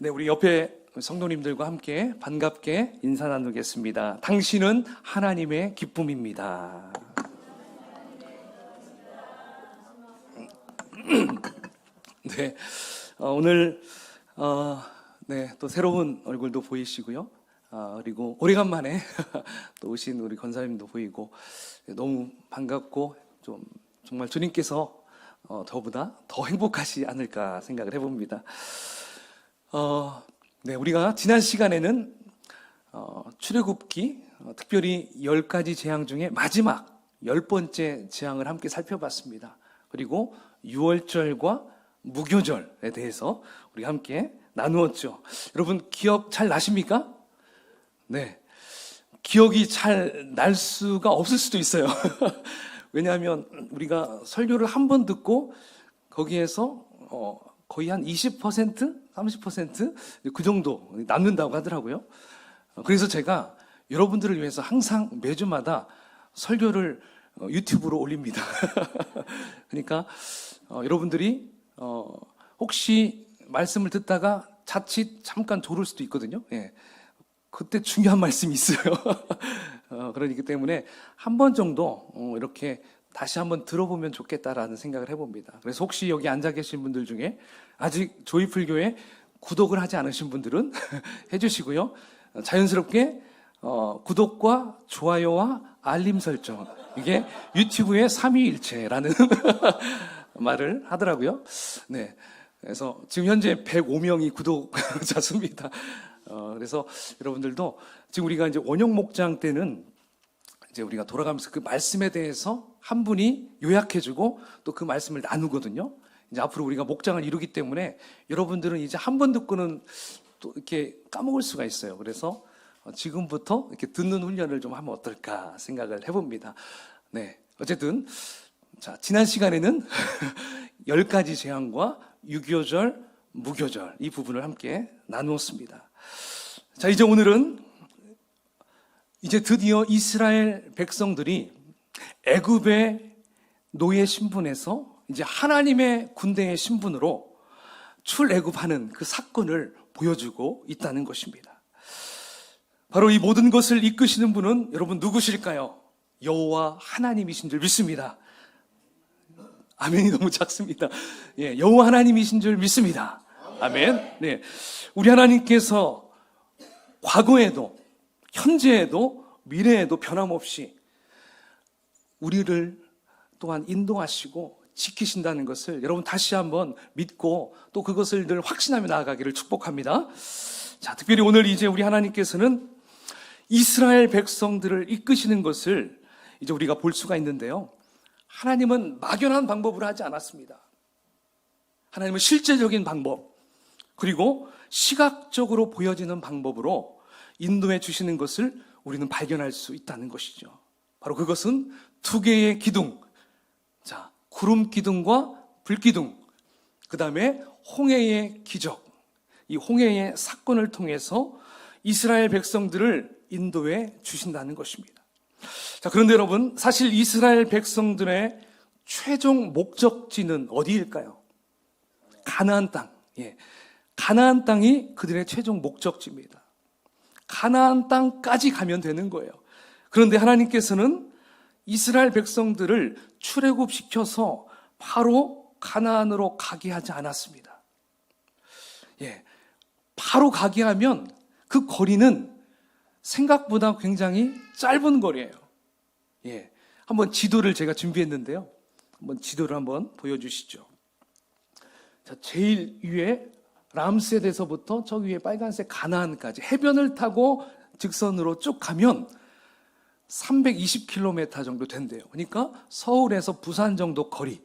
네, 우리 옆에 성도님들과 함께 반갑게 인사 나누겠습니다. 당신은 하나님의 기쁨입니다. 네, 오늘 네, 또 새로운 얼굴도 보이시고요. 그리고 오래간만에 또 오신 우리 권사님도 보이고 너무 반갑고 좀 정말 주님께서 저보다 더 행복하시 않을까 생각을 해봅니다. 네, 우리가 지난 시간에는 출애굽기 특별히 10가지 재앙 중에 마지막 10번째 재앙을 함께 살펴봤습니다. 그리고 유월절과 무교절에 대해서 우리 함께 나누었죠. 여러분 기억 잘 나십니까? 네, 기억이 잘 날 수가 없을 수도 있어요. 왜냐하면 우리가 설교를 한 번 듣고 거기에서 거의 한 20%? 30%? 그 정도 남는다고 하더라고요. 그래서 제가 여러분들을 위해서 항상 매주마다 설교를 유튜브로 올립니다. 그러니까 여러분들이 혹시 말씀을 듣다가 자칫 잠깐 졸을 수도 있거든요. 예. 그때 중요한 말씀이 있어요. 그러기 때문에 한 번 정도 이렇게 다시 한번 들어보면 좋겠다라는 생각을 해봅니다. 그래서 혹시 여기 앉아 계신 분들 중에 아직 조이풀교회 구독을 하지 않으신 분들은 해주시고요. 자연스럽게 구독과 좋아요와 알림 설정, 이게 유튜브의 삼위일체라는 말을 하더라고요. 네, 그래서 지금 현재 105명이 구독자 수입니다. 그래서 여러분들도 지금 우리가 이제 원영 목장 때는 이제 우리가 돌아가면서 그 말씀에 대해서 한 분이 요약해주고 또 그 말씀을 나누거든요. 이제 앞으로 우리가 목장을 이루기 때문에 여러분들은 이제 한 번 듣고는 또 이렇게 까먹을 수가 있어요. 그래서 지금부터 이렇게 듣는 훈련을 좀 하면 어떨까 생각을 해봅니다. 네, 어쨌든 자, 지난 시간에는 10가지 재앙과 유교절, 무교절 이 부분을 함께 나누었습니다. 자, 이제 오늘은 이제 드디어 이스라엘 백성들이 애굽의 노예 신분에서 이제 하나님의 군대의 신분으로 출애굽하는 그 사건을 보여주고 있다는 것입니다. 바로 이 모든 것을 이끄시는 분은 여러분 누구실까요? 여호와 하나님이신 줄 믿습니다. 아멘이 너무 작습니다. 예, 여호와 하나님이신 줄 믿습니다. 아멘. 네, 우리 하나님께서 과거에도 현재에도 미래에도 변함없이 우리를 또한 인도하시고 지키신다는 것을 여러분 다시 한번 믿고 또 그것을 늘 확신하며 나아가기를 축복합니다. 자, 특별히 오늘 이제 우리 하나님께서는 이스라엘 백성들을 이끄시는 것을 이제 우리가 볼 수가 있는데요. 하나님은 막연한 방법으로 하지 않았습니다. 하나님은 실제적인 방법, 그리고 시각적으로 보여지는 방법으로 인도해 주시는 것을 우리는 발견할 수 있다는 것이죠. 바로 그것은 두 개의 기둥, 자, 구름 기둥과 불 기둥, 그 다음에 홍해의 기적, 이 홍해의 사건을 통해서 이스라엘 백성들을 인도해 주신다는 것입니다. 자, 그런데 여러분, 사실 이스라엘 백성들의 최종 목적지는 어디일까요? 가나안 땅. 예, 가나안 땅이 그들의 최종 목적지입니다. 가나안 땅까지 가면 되는 거예요. 그런데 하나님께서는 이스라엘 백성들을 출애굽시켜서 바로 가나안으로 가게 하지 않았습니다. 예, 바로 가게 하면 그 거리는 생각보다 굉장히 짧은 거리예요. 예, 한번 지도를 제가 준비했는데요. 한번 지도를 한번 보여주시죠. 자, 제일 위에 람셋에서부터 저 위에 빨간색 가나안까지 해변을 타고 직선으로 쭉 가면 320km 정도 된대요. 그러니까 서울에서 부산 정도 거리.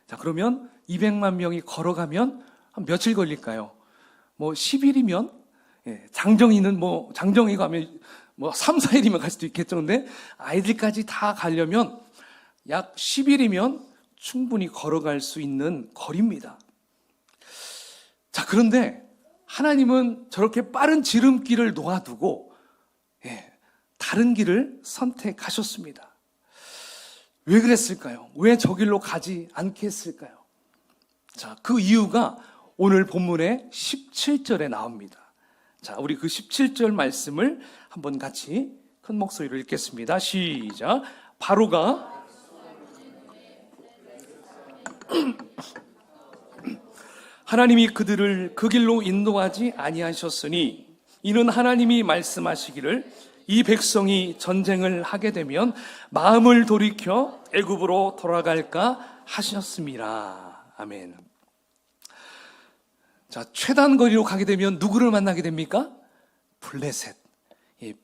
자, 그러면 200만 명이 걸어가면 한 며칠 걸릴까요? 뭐 10일이면, 예, 장정이는 장정이 가면 3, 4일이면 갈 수도 있겠죠. 근데 아이들까지 다 가려면 약 10일이면 충분히 걸어갈 수 있는 거리입니다. 자, 그런데 하나님은 저렇게 빠른 지름길을 놓아두고, 예, 다른 길을 선택하셨습니다. 왜 그랬을까요? 왜 저 길로 가지 않게 했을까요? 자, 그 이유가 오늘 본문의 17절에 나옵니다. 자, 우리 그 17절 말씀을 한번 같이 큰 목소리로 읽겠습니다. 시작. 바로가 하나님이 그들을 그 길로 인도하지 아니하셨으니 이는 하나님이 말씀하시기를 이 백성이 전쟁을 하게 되면 마음을 돌이켜 애굽으로 돌아갈까 하셨습니다. 아멘. 자, 최단 거리로 가게 되면 누구를 만나게 됩니까? 블레셋.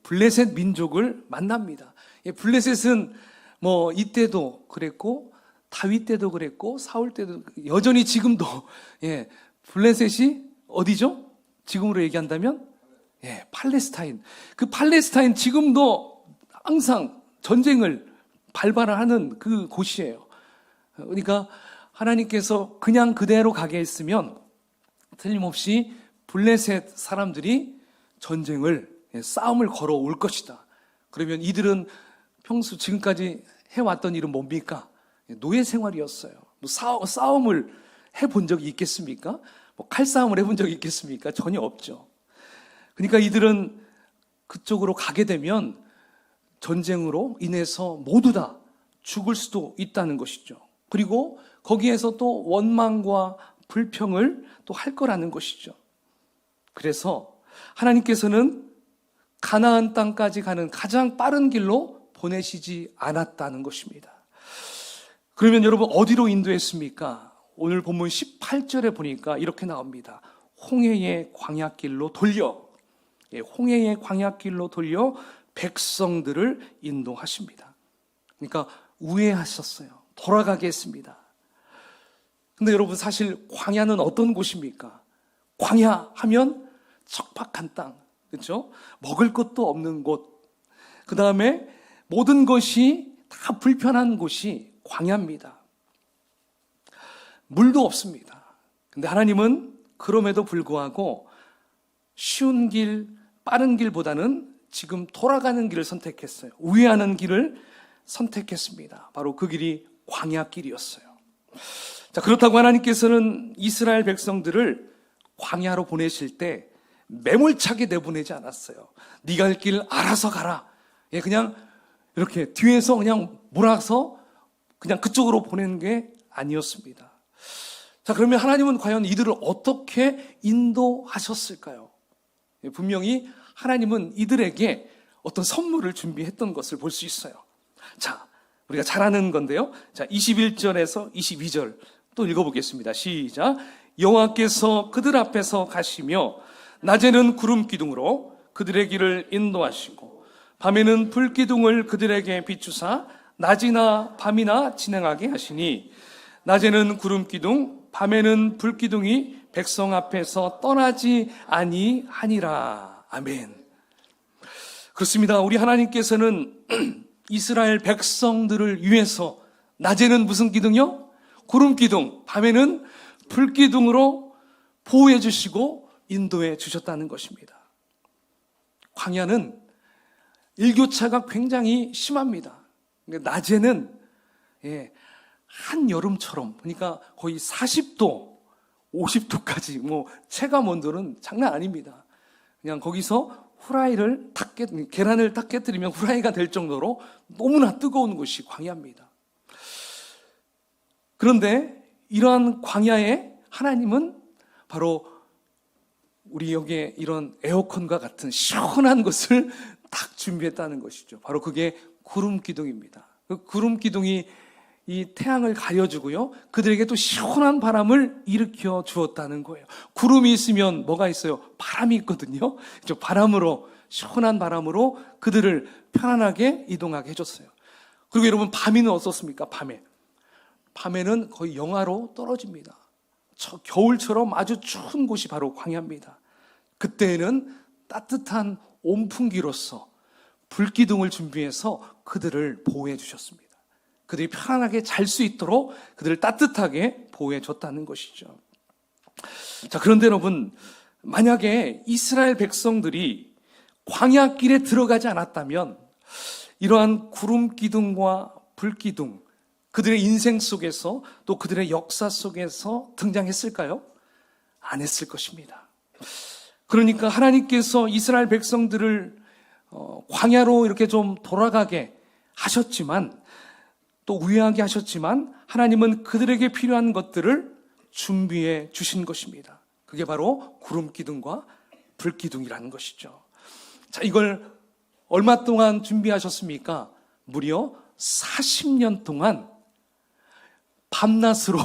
블레셋 민족을 만납니다. 블레셋은 뭐 이때도 그랬고 다윗 때도 그랬고 사울 때도 여전히 지금도 블레셋이 어디죠? 지금으로 얘기한다면 팔레스타인. 그 팔레스타인 지금도 항상 전쟁을 발발하는 그 곳이에요. 그러니까 하나님께서 그냥 그대로 가게 했으면 틀림없이 블레셋 사람들이 전쟁을 싸움을 걸어올 것이다. 그러면 이들은 평소 지금까지 해왔던 일은 뭡니까? 노예 생활이었어요. 싸움을 해본 적이 있겠습니까? 칼싸움을 해본 적이 있겠습니까? 전혀 없죠. 그러니까 이들은 그쪽으로 가게 되면 전쟁으로 인해서 모두 다 죽을 수도 있다는 것이죠. 그리고 거기에서 또 원망과 불평을 또 할 거라는 것이죠. 그래서 하나님께서는 가나안 땅까지 가는 가장 빠른 길로 보내시지 않았다는 것입니다. 그러면 여러분 어디로 인도했습니까? 오늘 본문 18절에 보니까 이렇게 나옵니다. 홍해의 광야길로 돌려, 홍해의 광야길로 돌려 백성들을 인도하십니다. 그러니까 우회하셨어요. 돌아가게 했습니다. 근데 여러분 사실 광야는 어떤 곳입니까? 광야 하면 척박한 땅, 그렇죠? 먹을 것도 없는 곳, 그 다음에 모든 것이 다 불편한 곳이 광야입니다. 물도 없습니다. 근데 하나님은 그럼에도 불구하고 쉬운 길, 빠른 길보다는 지금 돌아가는 길을 선택했어요. 우회하는 길을 선택했습니다. 바로 그 길이 광야길이었어요. 자, 그렇다고 하나님께서는 이스라엘 백성들을 광야로 보내실 때 매몰차게 내보내지 않았어요. 네가 갈 길 알아서 가라. 그냥 이렇게 뒤에서 그냥 몰아서 그냥 그쪽으로 보내는 게 아니었습니다. 자, 그러면 하나님은 과연 이들을 어떻게 인도하셨을까요? 분명히 하나님은 이들에게 어떤 선물을 준비했던 것을 볼 수 있어요. 자, 우리가 잘 아는 건데요. 자, 21절에서 22절 또 읽어보겠습니다. 시작. 여호와께서 그들 앞에서 가시며 낮에는 구름 기둥으로 그들의 길을 인도하시고 밤에는 불 기둥을 그들에게 비추사 낮이나 밤이나 진행하게 하시니 낮에는 구름 기둥 밤에는 불 기둥이 백성 앞에서 떠나지 아니하니라. 아멘. 그렇습니다. 우리 하나님께서는 이스라엘 백성들을 위해서 낮에는 무슨 기둥이요? 구름 기둥, 밤에는 불 기둥으로 보호해 주시고 인도해 주셨다는 것입니다. 광야는 일교차가 굉장히 심합니다. 낮에는 한여름처럼, 그러니까 거의 40도, 50도까지 체감 온도는 장난 아닙니다. 그냥 거기서 계란을 딱 깨뜨리면 후라이가 될 정도로 너무나 뜨거운 곳이 광야입니다. 그런데 이러한 광야에 하나님은 바로 우리 여기에 이런 에어컨과 같은 시원한 것을 딱 준비했다는 것이죠. 바로 그게 구름 기둥입니다. 그 구름 기둥이 이 태양을 가려주고요, 그들에게 또 시원한 바람을 일으켜 주었다는 거예요. 구름이 있으면 뭐가 있어요? 바람이 있거든요. 시원한 바람으로 그들을 편안하게 이동하게 해줬어요. 그리고 여러분, 밤이는 어떻습니까? 밤에는 거의 영하로 떨어집니다. 겨울처럼 아주 추운 곳이 바로 광야입니다. 그때에는 따뜻한 온풍기로서 불기둥을 준비해서 그들을 보호해 주셨습니다. 그들이 편안하게 잘 수 있도록 그들을 따뜻하게 보호해 줬다는 것이죠. 자, 그런데 여러분, 만약에 이스라엘 백성들이 광야길에 들어가지 않았다면 이러한 구름 기둥과 불 기둥, 그들의 인생 속에서 또 그들의 역사 속에서 등장했을까요? 안 했을 것입니다. 그러니까 하나님께서 이스라엘 백성들을 광야로 이렇게 좀 돌아가게 하셨지만, 또 우회하게 하셨지만, 하나님은 그들에게 필요한 것들을 준비해 주신 것입니다. 그게 바로 구름 기둥과 불 기둥이라는 것이죠. 자, 이걸 얼마 동안 준비하셨습니까? 무려 40년 동안 밤낮으로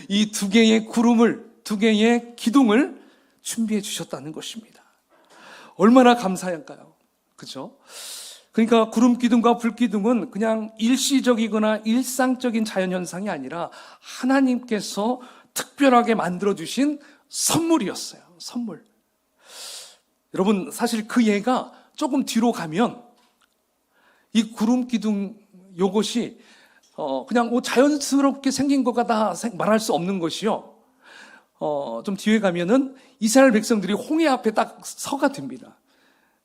이 두 개의 구름을, 두 개의 기둥을 준비해 주셨다는 것입니다. 얼마나 감사할까요? 그죠? 그러니까 구름 기둥과 불 기둥은 그냥 일시적이거나 일상적인 자연현상이 아니라 하나님께서 특별하게 만들어주신 선물이었어요. 선물. 여러분, 사실 그 예가 조금 뒤로 가면 이 구름 기둥 요것이 그냥 자연스럽게 생긴 것 같다 말할 수 없는 것이요. 좀 뒤에 가면은 이스라엘 백성들이 홍해 앞에 딱 서가 됩니다.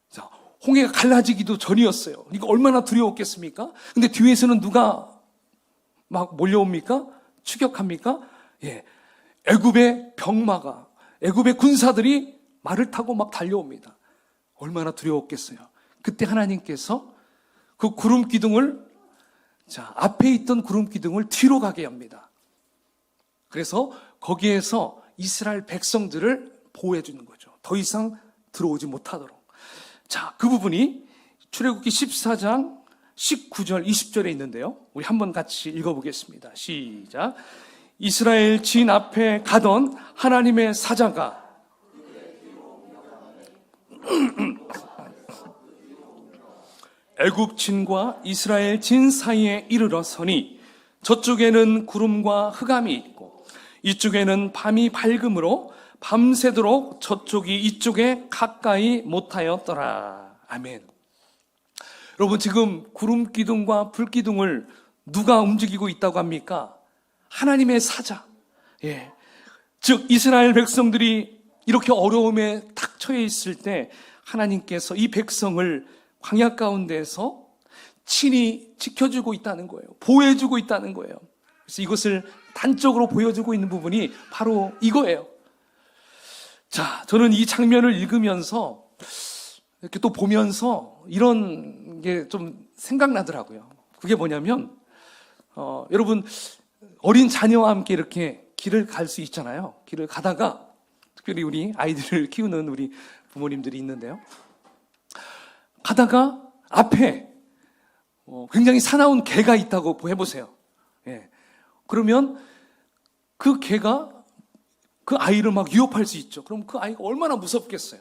자, 홍해가 갈라지기도 전이었어요. 이거 얼마나 두려웠겠습니까? 근데 뒤에서는 누가 막 몰려옵니까? 추격합니까? 예. 애굽의 병마가, 애굽의 군사들이 말을 타고 막 달려옵니다. 얼마나 두려웠겠어요. 그때 하나님께서 그 구름 기둥을, 자, 앞에 있던 구름 기둥을 뒤로 가게 합니다. 그래서 거기에서 이스라엘 백성들을 보호해 주는 거죠. 더 이상 들어오지 못하도록. 자, 그 부분이 출애굽기 14장 19절 20절에 있는데요. 우리 한번 같이 읽어보겠습니다. 시작. 이스라엘 진 앞에 가던 하나님의 사자가 애굽 진과 이스라엘 진 사이에 이르러 서니 저쪽에는 구름과 흑암이 있고 이쪽에는 밤이 밝음으로 밤새도록 저쪽이 이쪽에 가까이 못하였더라. 아멘. 여러분, 지금 구름 기둥과 불 기둥을 누가 움직이고 있다고 합니까? 하나님의 사자. 예. 즉 이스라엘 백성들이 이렇게 어려움에 탁 처해 있을 때 하나님께서 이 백성을 광야 가운데에서 친히 지켜주고 있다는 거예요. 보호해주고 있다는 거예요. 그래서 이것을 단적으로 보여주고 있는 부분이 바로 이거예요. 자, 저는 이 장면을 읽으면서 이렇게 또 보면서 이런 게 좀 생각나더라고요. 그게 뭐냐면 여러분, 어린 자녀와 함께 이렇게 길을 갈 수 있잖아요. 길을 가다가 특별히 우리 아이들을 키우는 우리 부모님들이 있는데요. 가다가 앞에 굉장히 사나운 개가 있다고 해보세요. 예. 그러면 그 개가 그 아이를 막 위협할 수 있죠. 그럼 그 아이가 얼마나 무섭겠어요.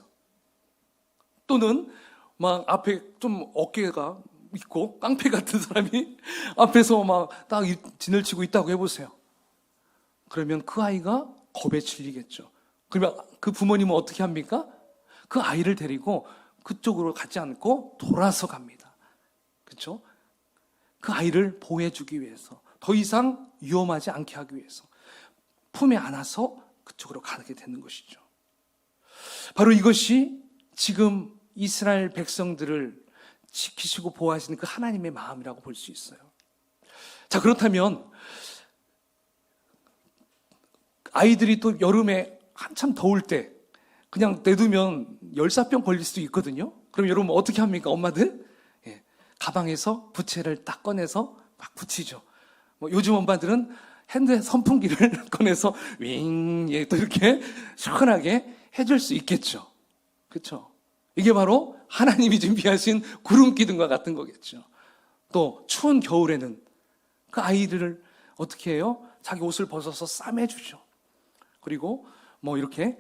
또는 막 앞에 좀 어깨가 있고 깡패 같은 사람이 앞에서 막 딱 진을 치고 있다고 해보세요. 그러면 그 아이가 겁에 질리겠죠. 그러면 그 부모님은 어떻게 합니까? 그 아이를 데리고 그쪽으로 가지 않고 돌아서 갑니다. 그렇죠? 그 아이를 보호해주기 위해서, 더 이상 위험하지 않게 하기 위해서 품에 안아서 그쪽으로 가게 되는 것이죠. 바로 이것이 지금 이스라엘 백성들을 지키시고 보호하시는 그 하나님의 마음이라고 볼 수 있어요. 자, 그렇다면 아이들이 또 여름에 한참 더울 때 그냥 내두면 열사병 걸릴 수도 있거든요. 그럼 여러분 어떻게 합니까? 엄마들? 예, 가방에서 부채를 딱 꺼내서 막 붙이죠. 요즘 엄마들은 핸드 선풍기를 꺼내서 윙, 예, 또 이렇게 시원하게 해줄 수 있겠죠. 그렇죠? 이게 바로 하나님이 준비하신 구름 기둥과 같은 거겠죠. 또 추운 겨울에는 그 아이들을 어떻게 해요? 자기 옷을 벗어서 싸매주죠. 그리고 뭐 이렇게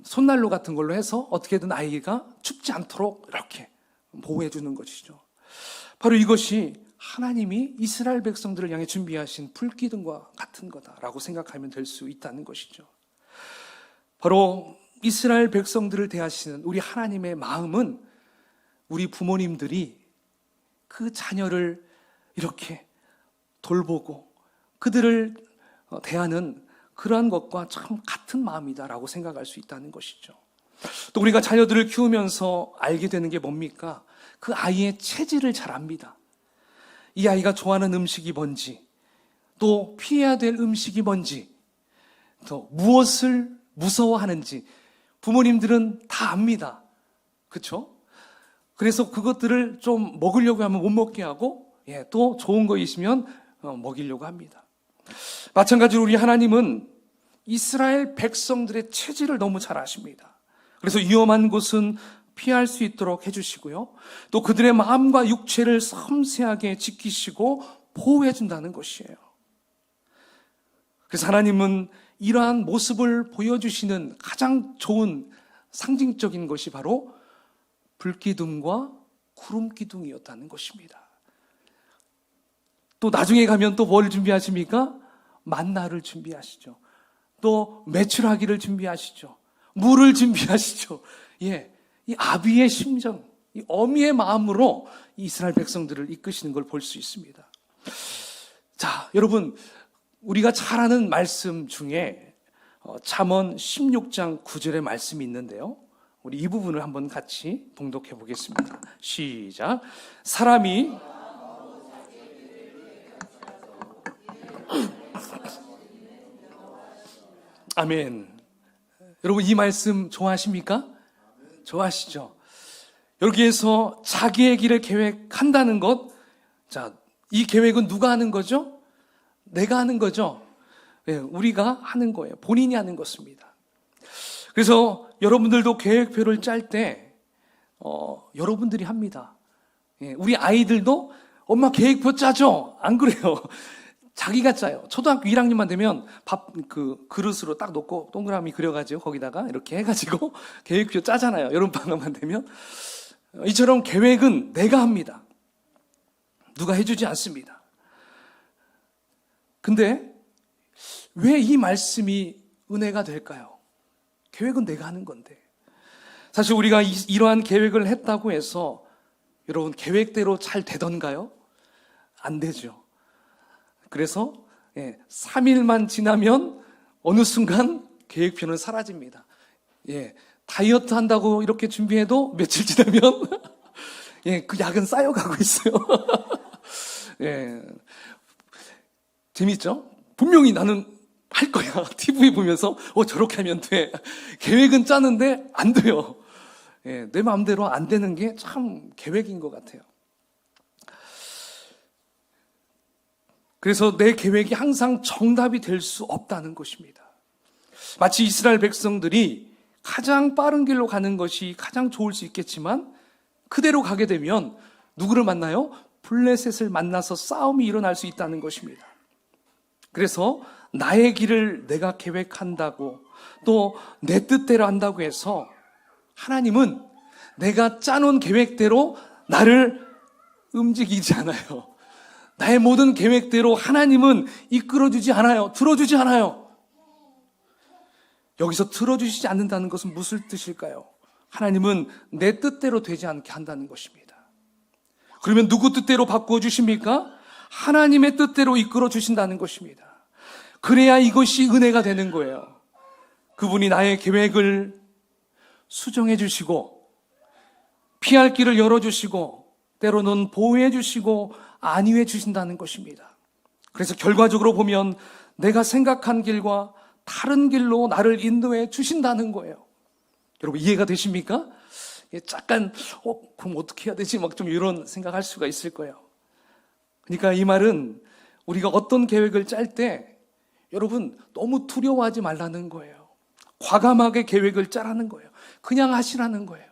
손난로 같은 걸로 해서 어떻게든 아이가 춥지 않도록 이렇게 보호해 주는 것이죠. 바로 이것이 하나님이 이스라엘 백성들을 향해 준비하신 불기둥과 같은 거다라고 생각하면 될 수 있다는 것이죠. 바로 이스라엘 백성들을 대하시는 우리 하나님의 마음은 우리 부모님들이 그 자녀를 이렇게 돌보고 그들을 대하는 그러한 것과 참 같은 마음이다라고 생각할 수 있다는 것이죠. 또 우리가 자녀들을 키우면서 알게 되는 게 뭡니까? 그 아이의 체질을 잘 압니다. 이 아이가 좋아하는 음식이 뭔지, 또 피해야 될 음식이 뭔지, 또 무엇을 무서워하는지 부모님들은 다 압니다. 그렇죠? 그래서 그것들을 좀 먹으려고 하면 못 먹게 하고, 또 좋은 거 있으면 먹이려고 합니다. 마찬가지로 우리 하나님은 이스라엘 백성들의 체질을 너무 잘 아십니다. 그래서 위험한 곳은 피할 수 있도록 해주시고요. 또 그들의 마음과 육체를 섬세하게 지키시고 보호해 준다는 것이에요. 그래서 하나님은 이러한 모습을 보여주시는 가장 좋은 상징적인 것이 바로 불기둥과 구름기둥이었다는 것입니다. 또 나중에 가면 또 뭘 준비하십니까? 만나를 준비하시죠. 또 메추라기를 준비하시죠. 물을 준비하시죠. 이 아비의 심정, 이 어미의 마음으로 이스라엘 백성들을 이끄시는 걸 볼 수 있습니다. 자, 여러분, 우리가 잘 아는 말씀 중에 잠언 16장 9절의 말씀이 있는데요. 우리 이 부분을 한번 같이 봉독해 보겠습니다. 시작. 사람이 아멘. 여러분, 이 말씀 좋아하십니까? 좋아하시죠? 여기에서 자기의 길을 계획한다는 것, 자, 이 계획은 누가 하는 거죠? 내가 하는 거죠. 우리가 하는 거예요. 본인이 하는 것입니다. 그래서 여러분들도 계획표를 짤 때 여러분들이 합니다. 우리 아이들도 엄마 계획표 짜죠? 안 그래요? 자기가 짜요. 초등학교 1학년만 되면 그릇으로 딱 놓고 동그라미 그려가지고 거기다가 이렇게 해가지고 계획표 짜잖아요. 여름방학만 되면. 이처럼 계획은 내가 합니다. 누가 해주지 않습니다. 근데 왜 이 말씀이 은혜가 될까요? 계획은 내가 하는 건데. 사실 우리가 이러한 계획을 했다고 해서 여러분 계획대로 잘 되던가요? 안 되죠. 그래서 3일만 지나면 어느 순간 계획표는 사라집니다. 다이어트 한다고 이렇게 준비해도 며칠 지나면 그 약은 쌓여가고 있어요. 재밌죠? 분명히 나는 할 거야. TV 보면서 저렇게 하면 돼. 계획은 짜는데 안 돼요. 내 마음대로 안 되는 게 참 계획인 것 같아요. 그래서 내 계획이 항상 정답이 될 수 없다는 것입니다. 마치 이스라엘 백성들이 가장 빠른 길로 가는 것이 가장 좋을 수 있겠지만 그대로 가게 되면 누구를 만나요? 블레셋을 만나서 싸움이 일어날 수 있다는 것입니다. 그래서 나의 길을 내가 계획한다고 또 내 뜻대로 한다고 해서 하나님은 내가 짜놓은 계획대로 나를 움직이지 않아요. 나의 모든 계획대로 하나님은 이끌어주지 않아요. 들어주지 않아요. 여기서 들어주시지 않는다는 것은 무슨 뜻일까요? 하나님은 내 뜻대로 되지 않게 한다는 것입니다. 그러면 누구 뜻대로 바꾸어 주십니까? 하나님의 뜻대로 이끌어 주신다는 것입니다. 그래야 이것이 은혜가 되는 거예요. 그분이 나의 계획을 수정해 주시고 피할 길을 열어주시고 때로는 보호해 주시고 안위해 주신다는 것입니다. 그래서 결과적으로 보면 내가 생각한 길과 다른 길로 나를 인도해 주신다는 거예요. 여러분 이해가 되십니까? 잠깐 그럼 어떻게 해야 되지? 막 좀 이런 생각할 수가 있을 거예요. 그러니까 이 말은 우리가 어떤 계획을 짤 때 여러분 너무 두려워하지 말라는 거예요. 과감하게 계획을 짜라는 거예요. 그냥 하시라는 거예요.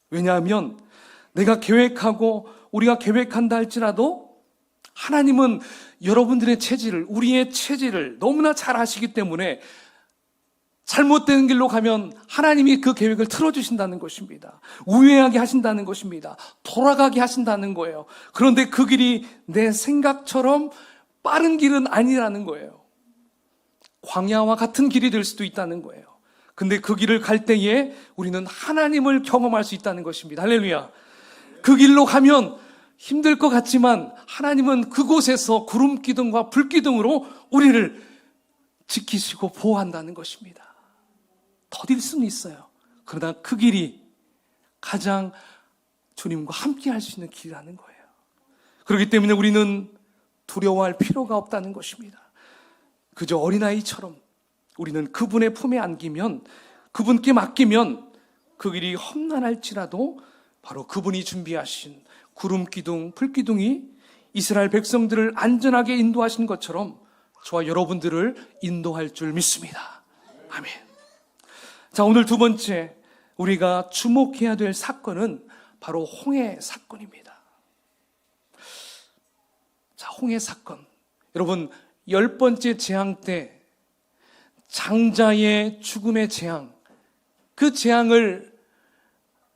왜냐하면 내가 계획하고 우리가 계획한다 할지라도 하나님은 여러분들의 체질을, 우리의 체질을 너무나 잘 아시기 때문에 잘못된 길로 가면 하나님이 그 계획을 틀어주신다는 것입니다. 우회하게 하신다는 것입니다. 돌아가게 하신다는 거예요. 그런데 그 길이 내 생각처럼 빠른 길은 아니라는 거예요. 광야와 같은 길이 될 수도 있다는 거예요. 근데 그 길을 갈 때에 우리는 하나님을 경험할 수 있다는 것입니다. 할렐루야. 그 길로 가면 힘들 것 같지만 하나님은 그곳에서 구름 기둥과 불 기둥으로 우리를 지키시고 보호한다는 것입니다. 더딜 수는 있어요. 그러나 그 길이 가장 주님과 함께 할 수 있는 길이라는 거예요. 그렇기 때문에 우리는 두려워할 필요가 없다는 것입니다. 그저 어린아이처럼 우리는 그분의 품에 안기면, 그분께 맡기면 그 길이 험난할지라도 바로 그분이 준비하신 구름 기둥, 불 기둥이 이스라엘 백성들을 안전하게 인도하신 것처럼 저와 여러분들을 인도할 줄 믿습니다. 아멘. 자, 오늘 두 번째 우리가 주목해야 될 사건은 바로 홍해 사건입니다. 자, 홍해 사건. 여러분, 10번째 재앙 때 장자의 죽음의 재앙, 그 재앙을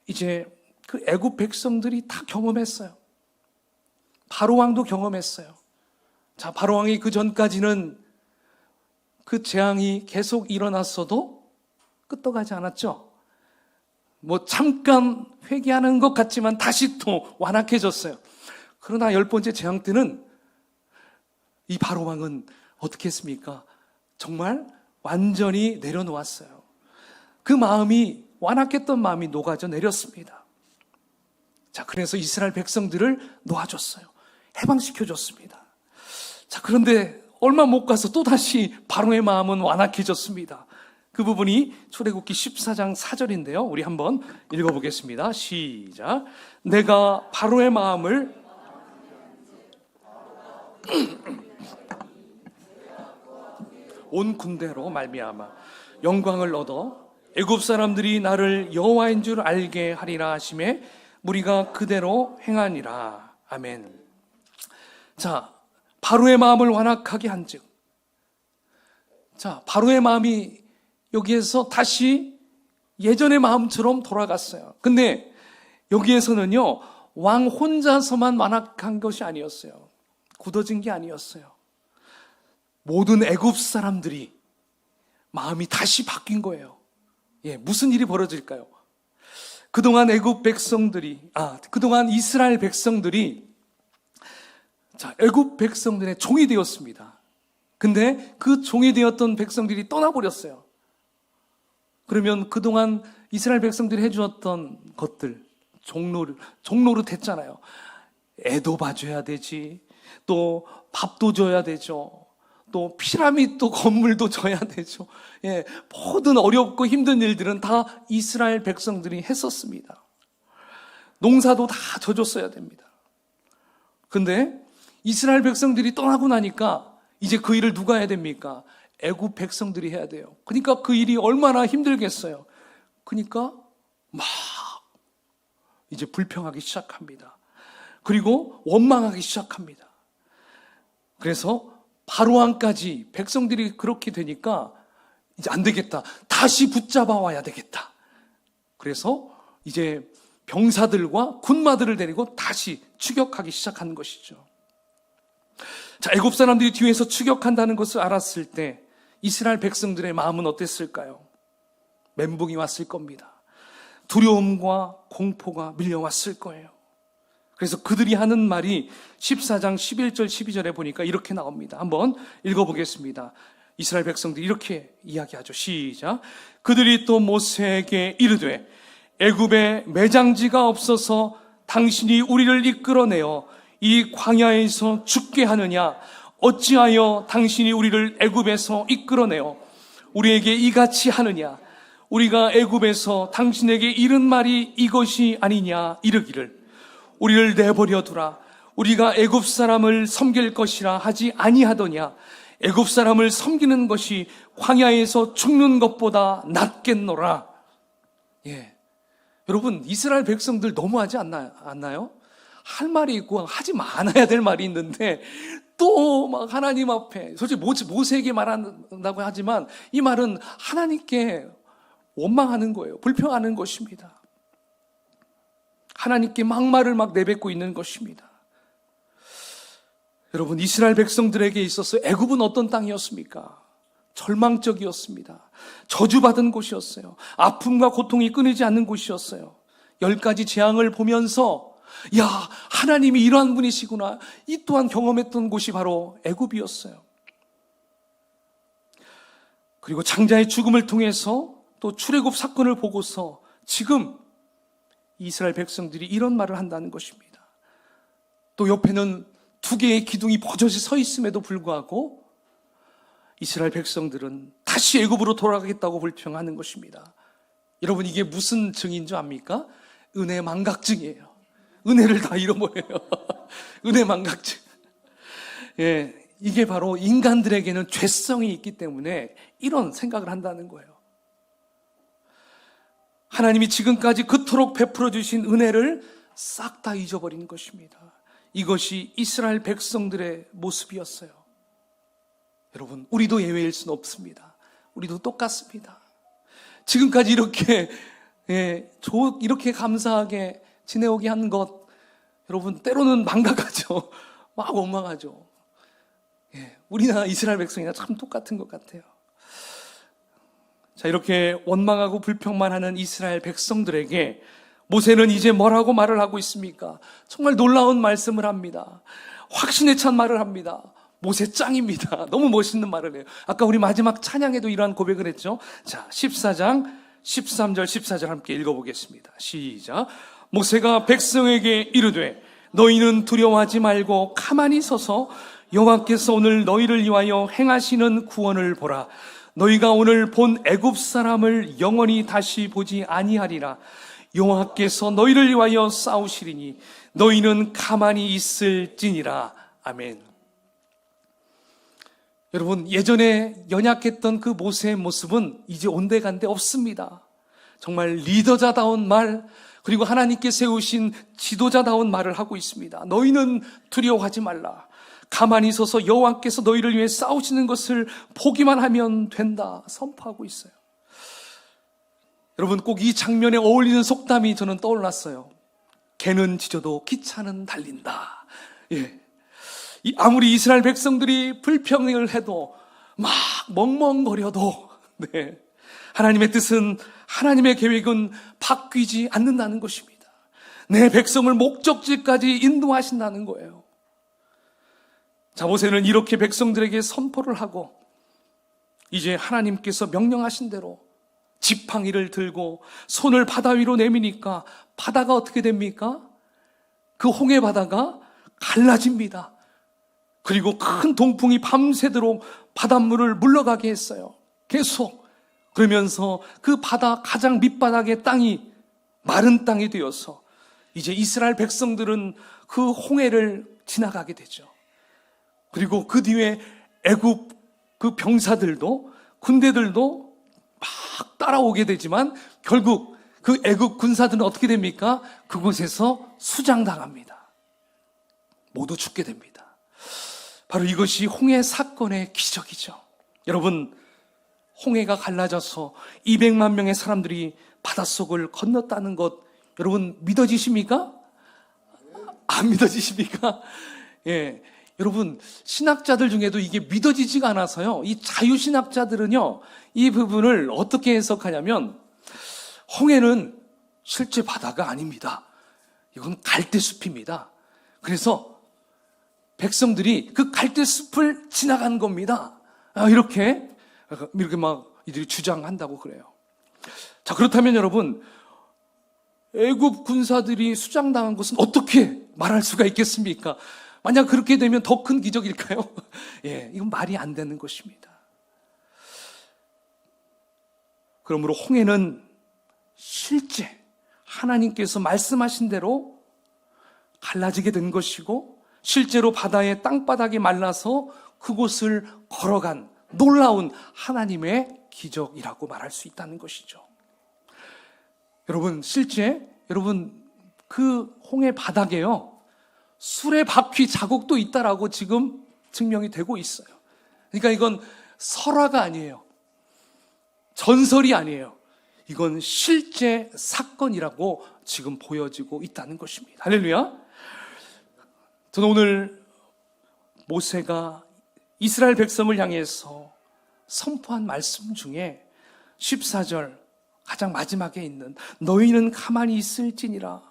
이제 그 애굽 백성들이 다 경험했어요. 바로 왕도 경험했어요. 자, 바로 왕이 그 전까지는 그 재앙이 계속 일어났어도 끄떡하지 않았죠. 뭐 잠깐 회개하는 것 같지만 다시 또 완악해졌어요. 그러나 10번째 재앙 때는 이 바로 왕은 어떻게 했습니까? 정말 완전히 내려놓았어요. 그 마음이, 완악했던 마음이 녹아져 내렸습니다. 자, 그래서 이스라엘 백성들을 놓아줬어요. 해방시켜줬습니다. 자, 그런데 얼마 못 가서 또다시 바로의 마음은 완악해졌습니다. 그 부분이 출애굽기 14장 4절인데요. 우리 한번 읽어보겠습니다. 시작. 내가 바로의 마음을 온 군대로 말미암아 영광을 얻어 애굽 사람들이 나를 여호와인 줄 알게 하리라 하심에 무리가 그대로 행하니라. 아멘. 자, 바로의 마음을 완악하게 한즉, 자, 바로의 마음이 여기에서 다시 예전의 마음처럼 돌아갔어요. 근데 여기에서는요, 왕 혼자서만 완악한 것이 아니었어요. 굳어진 게 아니었어요. 모든 애굽 사람들이 마음이 다시 바뀐 거예요. 예, 무슨 일이 벌어질까요? 그동안 애굽 백성들이, 그동안 이스라엘 백성들이, 자, 애굽 백성들의 종이 되었습니다. 근데 그 종이 되었던 백성들이 떠나버렸어요. 그러면 그동안 이스라엘 백성들이 해주었던 것들, 종노릇 했잖아요. 애도 봐줘야 되지, 또 밥도 줘야 되죠, 또 피라미드 건물도 줘야 되죠. 예, 모든 어렵고 힘든 일들은 다 이스라엘 백성들이 했었습니다. 농사도 다 져줬어야 됩니다. 근데 이스라엘 백성들이 떠나고 나니까 이제 그 일을 누가 해야 됩니까? 애굽 백성들이 해야 돼요. 그러니까 그 일이 얼마나 힘들겠어요. 그러니까 막 이제 불평하기 시작합니다. 그리고 원망하기 시작합니다. 그래서 바로왕까지 백성들이 그렇게 되니까 이제 안 되겠다. 다시 붙잡아 와야 되겠다. 그래서 이제 병사들과 군마들을 데리고 다시 추격하기 시작한 것이죠. 자, 애굽 사람들이 뒤에서 추격한다는 것을 알았을 때 이스라엘 백성들의 마음은 어땠을까요? 멘붕이 왔을 겁니다. 두려움과 공포가 밀려왔을 거예요. 그래서 그들이 하는 말이 14장 11절 12절에 보니까 이렇게 나옵니다. 한번 읽어보겠습니다. 이스라엘 백성들이 이렇게 이야기하죠. 시작. 그들이 또 모세에게 이르되 애굽에 매장지가 없어서 당신이 우리를 이끌어내어 이 광야에서 죽게 하느냐? 어찌하여 당신이 우리를 애굽에서 이끌어내어 우리에게 이같이 하느냐? 우리가 애굽에서 당신에게 이른 말이 이것이 아니냐? 이르기를 우리를 내버려 두라. 우리가 애굽 사람을 섬길 것이라 하지 아니하더냐? 애굽 사람을 섬기는 것이 광야에서 죽는 것보다 낫겠노라. 예, 여러분, 이스라엘 백성들 너무하지 않나요? 할 말이 있고 하지 말아야 될 말이 있는데 또 막 하나님 앞에, 솔직히 모세에게 말한다고 하지만 이 말은 하나님께 원망하는 거예요. 불평하는 것입니다. 하나님께 막말을 막 내뱉고 있는 것입니다. 여러분, 이스라엘 백성들에게 있어서 애굽은 어떤 땅이었습니까? 절망적이었습니다. 저주받은 곳이었어요. 아픔과 고통이 끊이지 않는 곳이었어요. 10가지 재앙을 보면서 야, 하나님이 이러한 분이시구나, 이 또한 경험했던 곳이 바로 애굽이었어요. 그리고 장자의 죽음을 통해서 또 출애굽 사건을 보고서 지금 이스라엘 백성들이 이런 말을 한다는 것입니다. 또 옆에는 2개의 기둥이 버젓이 서 있음에도 불구하고 이스라엘 백성들은 다시 애굽으로 돌아가겠다고 불평하는 것입니다. 여러분, 이게 무슨 증인 줄 압니까? 은혜 망각증이에요. 은혜를 다 잃어버려요. 은혜 망각증. 예, 이게 바로 인간들에게는 죄성이 있기 때문에 이런 생각을 한다는 거예요. 하나님이 지금까지 그토록 베풀어 주신 은혜를 싹 다 잊어버린 것입니다. 이것이 이스라엘 백성들의 모습이었어요. 여러분, 우리도 예외일 수는 없습니다. 우리도 똑같습니다. 지금까지 이렇게 이렇게 감사하게 지내오게 한 것, 여러분 때로는 망각하죠. 막 원망하죠. 우리나 이스라엘 백성이나 참 똑같은 것 같아요. 자, 이렇게 원망하고 불평만 하는 이스라엘 백성들에게 모세는 이제 뭐라고 말을 하고 있습니까? 정말 놀라운 말씀을 합니다. 확신에 찬 말을 합니다. 모세 짱입니다. 너무 멋있는 말을 해요. 아까 우리 마지막 찬양에도 이러한 고백을 했죠. 자, 14장 13절 14절 함께 읽어보겠습니다. 시작. 모세가 백성에게 이르되 너희는 두려워하지 말고 가만히 서서 여호와께서 오늘 너희를 위하여 행하시는 구원을 보라. 너희가 오늘 본 애굽 사람을 영원히 다시 보지 아니하리라. 여호와께서 너희를 위하여 싸우시리니 너희는 가만히 있을지니라. 아멘. 여러분, 예전에 연약했던 그 모세의 모습은 이제 온데간데 없습니다. 정말 리더자다운 말, 그리고 하나님께 세우신 지도자다운 말을 하고 있습니다. 너희는 두려워하지 말라. 가만히 서서 여호와께서 너희를 위해 싸우시는 것을 보기만 하면 된다 선포하고 있어요. 여러분, 꼭 이 장면에 어울리는 속담이 저는 떠올랐어요. 개는 짖어도 기차는 달린다. 예. 아무리 이스라엘 백성들이 불평을 해도 막 멍멍거려도 하나님의 뜻은, 하나님의 계획은 바뀌지 않는다는 것입니다. 내 백성을 목적지까지 인도하신다는 거예요. 자, 모세는 이렇게 백성들에게 선포를 하고 이제 하나님께서 명령하신 대로 지팡이를 들고 손을 바다 위로 내미니까 바다가 어떻게 됩니까? 그 홍해 바다가 갈라집니다. 그리고 큰 동풍이 밤새도록 바닷물을 물러가게 했어요. 계속. 그러면서 그 바다 가장 밑바닥의 땅이 마른 땅이 되어서 이제 이스라엘 백성들은 그 홍해를 지나가게 되죠. 그리고 그 뒤에 애굽 그 병사들도, 군대들도 막 따라오게 되지만 결국 그 애굽 군사들은 어떻게 됩니까? 그곳에서 수장당합니다. 모두 죽게 됩니다. 바로 이것이 홍해 사건의 기적이죠. 여러분, 홍해가 갈라져서 200만 명의 사람들이 바닷속을 건넜다는 것, 여러분 믿어지십니까? 안 믿어지십니까? 예. 여러분, 신학자들 중에도 이게 믿어지지가 않아서요, 이 자유신학자들은요, 이 부분을 어떻게 해석하냐면, 홍해는 실제 바다가 아닙니다. 이건 갈대숲입니다. 그래서 백성들이 그 갈대숲을 지나간 겁니다. 이렇게 막 이들이 주장한다고 그래요. 자, 그렇다면 여러분, 애굽 군사들이 수장당한 것은 어떻게 말할 수가 있겠습니까? 만약 그렇게 되면 더 큰 기적일까요? 예, 이건 말이 안 되는 것입니다. 그러므로 홍해는 실제 하나님께서 말씀하신 대로 갈라지게 된 것이고, 실제로 바다의 땅바닥이 말라서 그곳을 걸어간 놀라운 하나님의 기적이라고 말할 수 있다는 것이죠. 여러분, 실제 여러분 그 홍해 바닥에요, 수레 바퀴 자국도 있다라고 지금 증명이 되고 있어요. 그러니까 이건 설화가 아니에요. 전설이 아니에요. 이건 실제 사건이라고 지금 보여지고 있다는 것입니다. 할렐루야. 저는 오늘 모세가 이스라엘 백성을 향해서 선포한 말씀 중에 14절 가장 마지막에 있는 너희는 가만히 있을지니라,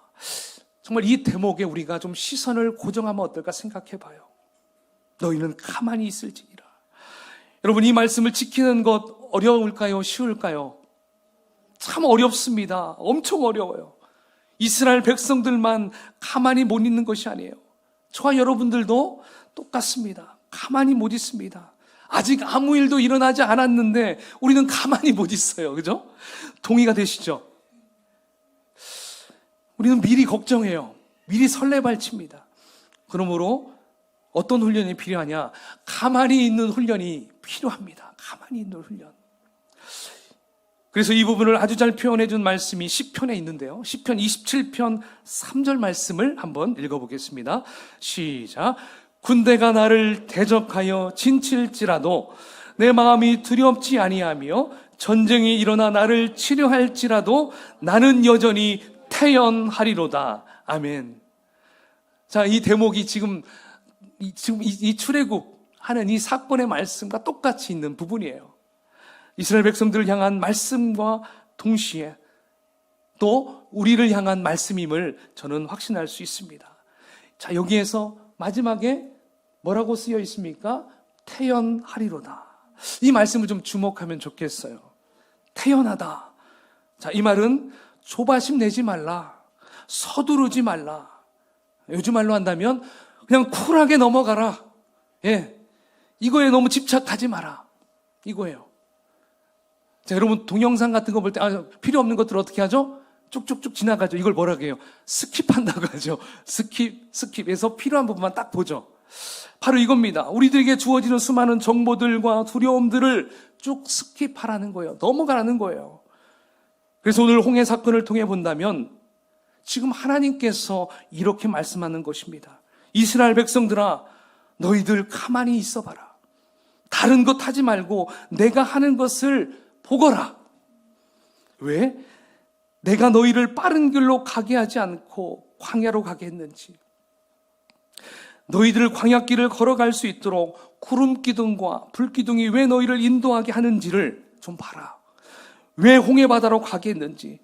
정말 이 대목에 우리가 좀 시선을 고정하면 어떨까 생각해 봐요. 너희는 가만히 있을지니라. 여러분, 이 말씀을 지키는 것 어려울까요? 쉬울까요? 참 어렵습니다. 엄청 어려워요. 이스라엘 백성들만 가만히 못 있는 것이 아니에요. 저와 여러분들도 똑같습니다. 가만히 못 있습니다. 아직 아무 일도 일어나지 않았는데 우리는 가만히 못 있어요. 그죠? 동의가 되시죠? 우리는 미리 걱정해요. 미리 설레발칩니다. 그러므로 어떤 훈련이 필요하냐? 가만히 있는 훈련이 필요합니다. 가만히 있는 훈련. 그래서 이 부분을 아주 잘 표현해 준 말씀이 시편에 있는데요. 시편 27편 3절 말씀을 한번 읽어보겠습니다. 시작. 군대가 나를 대적하여 진칠지라도 내 마음이 두렵지 아니하며 전쟁이 일어나 나를 치료할지라도 나는 여전히 태연하리로다. 아멘. 자, 이 대목이 지금 이 출애굽 하는 이 사건의 말씀과 똑같이 있는 부분이에요. 이스라엘 백성들을 향한 말씀과 동시에 또 우리를 향한 말씀임을 저는 확신할 수 있습니다. 자, 여기에서 마지막에 뭐라고 쓰여 있습니까? 태연하리로다. 이 말씀을 좀 주목하면 좋겠어요. 태연하다. 자, 이 말은 조바심 내지 말라. 서두르지 말라. 요즘 말로 한다면 그냥 쿨하게 넘어가라. 예. 이거에 너무 집착하지 마라. 이거예요. 자, 여러분 동영상 같은 거 볼 때 필요 없는 것들 어떻게 하죠? 쭉쭉쭉 지나가죠. 이걸 뭐라고 해요? 스킵한다고 하죠. 스킵해서 필요한 부분만 딱 보죠. 바로 이겁니다. 우리들에게 주어지는 수많은 정보들과 두려움들을 쭉 스킵하라는 거예요. 넘어가라는 거예요. 그래서 오늘 홍해 사건을 통해 본다면 지금 하나님께서 이렇게 말씀하는 것입니다. 이스라엘 백성들아, 너희들 가만히 있어봐라. 다른 것 하지 말고 내가 하는 것을 보거라. 왜? 내가 너희를 빠른 길로 가게 하지 않고 광야로 가게 했는지. 너희들 광야길을 걸어갈 수 있도록 구름 기둥과 불 기둥이 왜 너희를 인도하게 하는지를 좀 봐라. 왜 홍해 바다로 가게 했는지.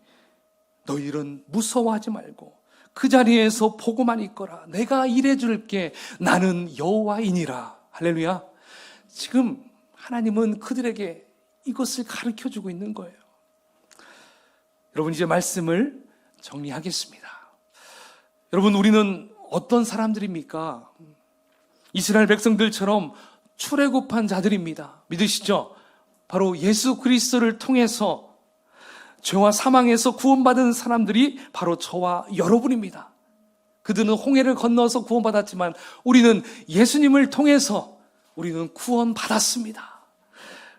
너희들은 무서워하지 말고 그 자리에서 보고만 있거라. 내가 일해줄게. 나는 여호와이니라. 할렐루야. 지금 하나님은 그들에게 이것을 가르쳐주고 있는 거예요. 여러분, 이제 말씀을 정리하겠습니다. 여러분, 우리는 어떤 사람들입니까? 이스라엘 백성들처럼 출애굽한 자들입니다. 믿으시죠? 바로 예수 그리스도를 통해서 죄와 사망에서 구원받은 사람들이 바로 저와 여러분입니다. 그들은 홍해를 건너서 구원받았지만 우리는 예수님을 통해서 우리는 구원받았습니다.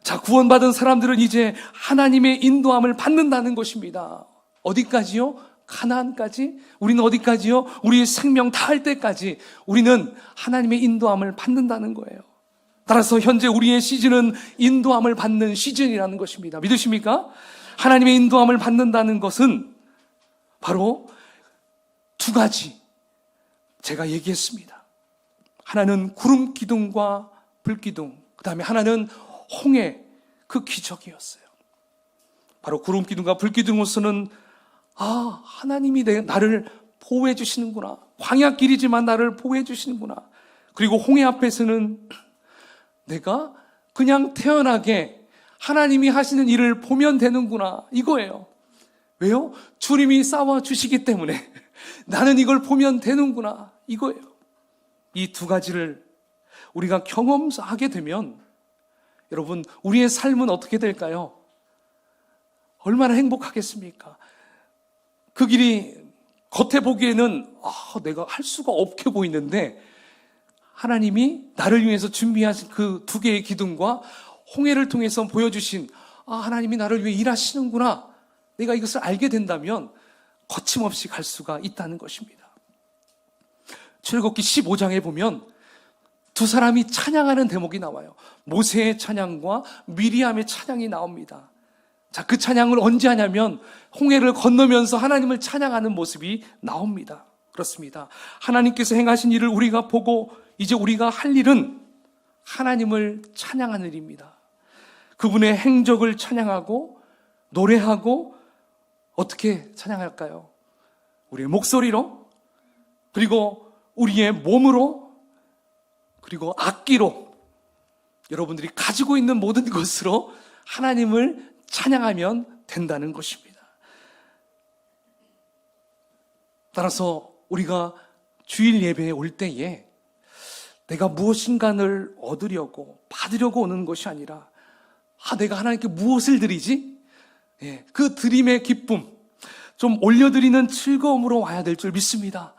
자, 구원받은 사람들은 이제 하나님의 인도함을 받는다는 것입니다. 어디까지요? 가나안까지? 우리는 어디까지요? 우리의 생명 다할 때까지 우리는 하나님의 인도함을 받는다는 거예요. 따라서 현재 우리의 시즌은 인도함을 받는 시즌이라는 것입니다. 믿으십니까? 하나님의 인도함을 받는다는 것은 바로 두 가지 제가 얘기했습니다. 하나는 구름 기둥과 불 기둥, 그 다음에 하나는 홍해, 그 기적이었어요. 바로 구름 기둥과 불 기둥으로서는 하나님이 나를 보호해 주시는구나. 광야길이지만 나를 보호해 주시는구나. 그리고 홍해 앞에서는 내가 그냥 태연하게 하나님이 하시는 일을 보면 되는구나. 이거예요. 왜요? 주님이 싸워주시기 때문에 나는 이걸 보면 되는구나. 이거예요. 이 두 가지를 우리가 경험하게 되면 여러분, 우리의 삶은 어떻게 될까요? 얼마나 행복하겠습니까? 그 길이 겉에 보기에는 내가 할 수가 없게 보이는데 하나님이 나를 위해서 준비하신 그 두 개의 기둥과 홍해를 통해서 보여주신 하나님이 나를 위해 일하시는구나. 내가 이것을 알게 된다면 거침없이 갈 수가 있다는 것입니다. 출애굽기 15장에 보면 두 사람이 찬양하는 대목이 나와요. 모세의 찬양과 미리암의 찬양이 나옵니다. 자, 그 찬양을 언제 하냐면 홍해를 건너면서 하나님을 찬양하는 모습이 나옵니다. 그렇습니다. 하나님께서 행하신 일을 우리가 보고 이제 우리가 할 일은 하나님을 찬양하는 일입니다. 그분의 행적을 찬양하고 노래하고 어떻게 찬양할까요? 우리의 목소리로, 그리고 우리의 몸으로, 그리고 악기로, 여러분들이 가지고 있는 모든 것으로 하나님을 찬양하면 된다는 것입니다. 따라서 우리가 주일 예배에 올 때에 내가 무엇인가를 얻으려고 받으려고 오는 것이 아니라 내가 하나님께 무엇을 드리지? 예, 그 드림의 기쁨, 좀 올려드리는 즐거움으로 와야 될 줄 믿습니다.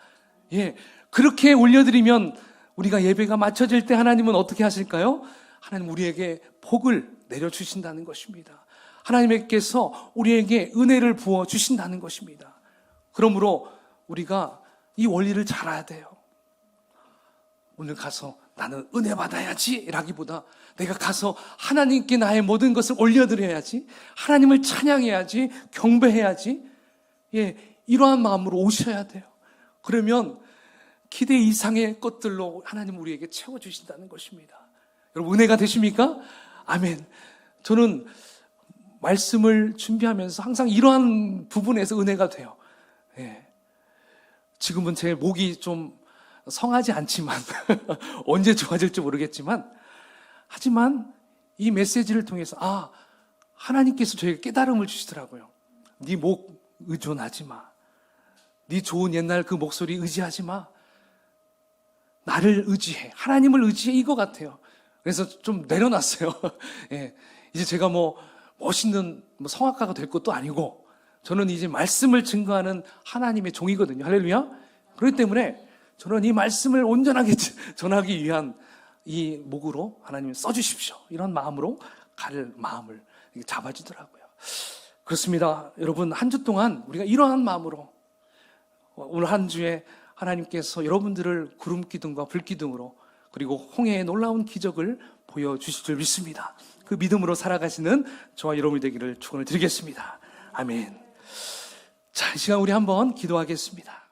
예, 그렇게 올려드리면 우리가 예배가 마쳐질 때 하나님은 어떻게 하실까요? 하나님 우리에게 복을 내려주신다는 것입니다. 하나님께서 우리에게 은혜를 부어주신다는 것입니다. 그러므로 우리가 이 원리를 잘 알아야 돼요. 오늘 가서 나는 은혜 받아야지 라기보다 내가 가서 하나님께 나의 모든 것을 올려드려야지, 하나님을 찬양해야지, 경배해야지, 예, 이러한 마음으로 오셔야 돼요. 그러면 기대 이상의 것들로 하나님 우리에게 채워주신다는 것입니다. 여러분 은혜가 되십니까? 아멘. 저는 말씀을 준비하면서 항상 이러한 부분에서 은혜가 돼요. 예. 지금은 제 목이 좀 성하지 않지만 언제 좋아질지 모르겠지만, 하지만 이 메시지를 통해서 하나님께서 저에게 깨달음을 주시더라고요. 네 목 의존하지 마. 네 좋은 옛날 그 목소리 의지하지 마. 나를 의지해. 하나님을 의지해. 이거 같아요. 그래서 좀 내려놨어요. 예. 이제 제가 멋있는 성악가가 될 것도 아니고, 저는 이제 말씀을 증거하는 하나님의 종이거든요. 할렐루야. 그렇기 때문에 저는 이 말씀을 온전하게 전하기 위한 이 목으로 하나님을 써주십시오. 이런 마음으로 갈 마음을 잡아주더라고요. 그렇습니다. 여러분, 한 주 동안 우리가 이러한 마음으로, 오늘 한 주에 하나님께서 여러분들을 구름 기둥과 불 기둥으로, 그리고 홍해의 놀라운 기적을 보여주실 줄 믿습니다. 그 믿음으로 살아가시는 저와 여러분이 되기를 축원을 드리겠습니다. 아멘. 자, 이 시간 우리 한번 기도하겠습니다.